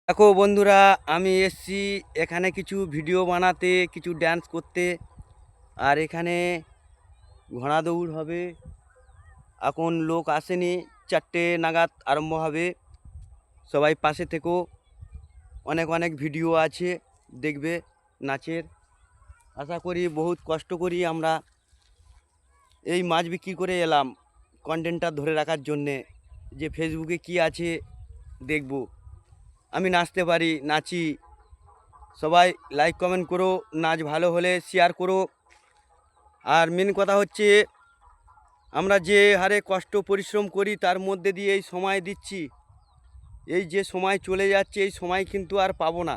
দেখো বন্ধুরা, আমি এসছি এখানে কিছু ভিডিও বানাতে, কিছু ড্যান্স করতে। আর এখানে ঘোড়া দৌড় হবে। এখন লোক আসেনি, 4টে নাগাদ আরম্ভ হবে। সবাই পাশে থেকো, অনেক অনেক ভিডিও আছে দেখবে নাচের। আশা করি বহুত কষ্ট করি আমরা এই মাছ বিক্রি করে এলাম কন্টেন্টটা ধরে রাখার জন্যে, যে ফেসবুকে কি আছে দেখব। আমি নাচতে পারি, নাচি। সবাই লাইক কমেন্ট করো, নাচ ভালো হলে শেয়ার করো। আর মেন কথা হচ্ছে, আমরা যে হারে কষ্ট পরিশ্রম করি তার মধ্যে দিয়ে এই সময় দিচ্ছি, এই যে সময় চলে যাচ্ছে এই সময় কিন্তু আর পাবো না,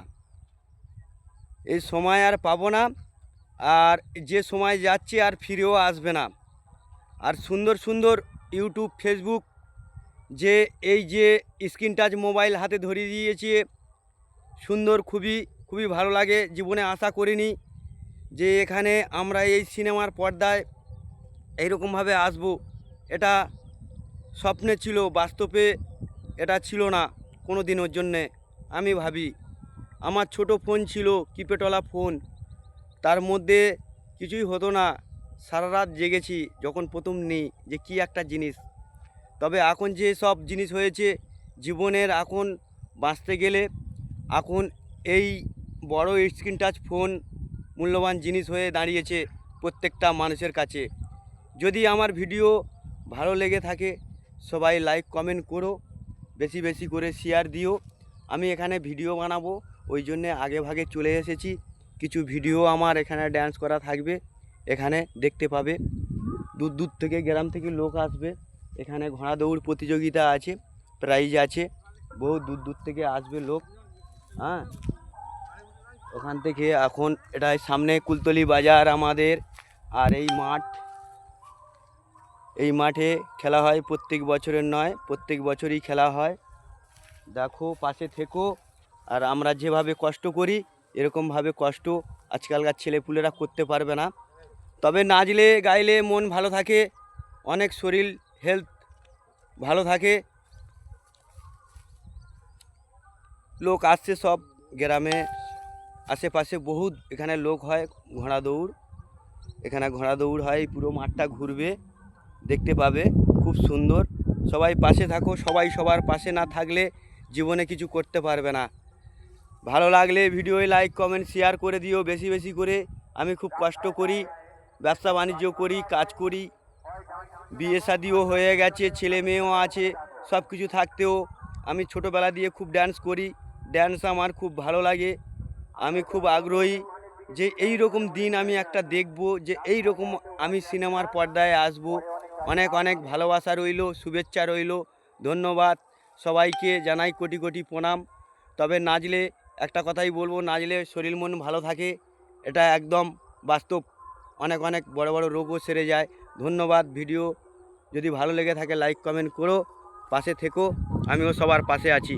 এই সময় আর পাবো না। আর যে সময় যাচ্ছে আর ফিরেও আসবে না। আর সুন্দর সুন্দর ইউটিউব, ফেসবুক, যে এই যে স্ক্রিন টাচ মোবাইল হাতে ধরিয়ে দিয়েছে, সুন্দর, খুবই খুবই ভালো লাগে। জীবনে আশা করিনি যে এখানে আমরা এই সিনেমার পর্দায় এইরকমভাবে আসব। এটা স্বপ্নে ছিল, বাস্তবে এটা ছিল না কোনো দিনের জন্যে। আমি ভাবি, আমার ছোট ফোন ছিল, কিপ্যাডওয়ালা ফোন, তার মধ্যে কিছুই হতো না। সারা রাত জেগেছি যখন প্রথম নিই যে কি একটা জিনিস। তবে এখন যে সব জিনিস হয়েছে জীবনের, এখন বাঁচতে গেলে এখন এই বড় স্ক্রিন টাচ ফোন মূল্যবান জিনিস হয়ে দাঁড়িয়েছে প্রত্যেকটা মানুষের কাছে। যদি আমার ভিডিও ভালো লেগে থাকে সবাই লাইক কমেন্ট করো, বেশি বেশি করে শেয়ার দিও। আমি এখানে ভিডিও বানাবো, ওই জন্যে আগে ভাগে চলে এসেছি। কিছু ভিডিও আমার এখানে ড্যান্স করা থাকবে, এখানে দেখতে পাবে। দূর দূর থেকে, গ্রাম থেকে লোক আসবে। এখানে ঘোড়া দৌড় প্রতিযোগিতা আছে, প্রাইজ আছে, বহু দূর দূর থেকে আসবে লোক। হ্যাঁ, ওখান থেকে এখন এটা সামনে কুলতলি বাজার আমাদের। আর এই মাঠে খেলা হয়, প্রত্যেক বছরের নয়, প্রত্যেক বছরই খেলা হয়। দেখো, পাশে থেকো। আর আমরা যেভাবে কষ্ট করি এরকমভাবে কষ্ট আজকালকার ছেলেপুলেরা করতে পারবে না। তবে নাচলে গাইলে মন ভালো থাকে, অনেক শরীর হেলথ ভালো থাকে। লোক আসছে সব গ্রামে, আশেপাশে বহুত এখানে লোক হয়। ঘোড়া দৌড়, এখানে ঘোড়া দৌড় হয়, পুরো মাঠটা ঘুরবে, দেখতে পাবে, খুব সুন্দর। সবাই পাশে থাকো, সবাই সবার পাশে না থাকলে জীবনে কিছু করতে পারবে না। ভালো লাগলে ভিডিওয় লাইক কমেন্ট শেয়ার করে দিও বেশি বেশি করে। আমি খুব কষ্ট করি, ব্যবসা বাণিজ্য করি, কাজ করি, বিয়ে শাদিও হয়ে গেছে, ছেলে মেয়েও আছে। সব কিছু থাকতেও আমি ছোটোবেলা দিয়ে খুব ড্যান্স করি। ড্যান্স আমার খুব ভালো লাগে। আমি খুব আগ্রহী যে এই রকম দিন আমি একটা দেখব, যে এই রকম আমি সিনেমার পর্দায় আসব। অনেক অনেক ভালোবাসা রইল, শুভেচ্ছা রইল, ধন্যবাদ। সবাইকে জানাই কোটি কোটি প্রণাম। তবে নাচলে একটা কথাই বলবো, নাচলে শরীর মন ভালো থাকে, এটা একদম বাস্তব। অনেক অনেক বড় বড় রোগও সেরে যায়। ধন্যবাদ। ভিডিও যদি ভালো লেগে থাকে লাইক কমেন্ট করো, পাশে থেকো, আমিও সবার পাশে আছি।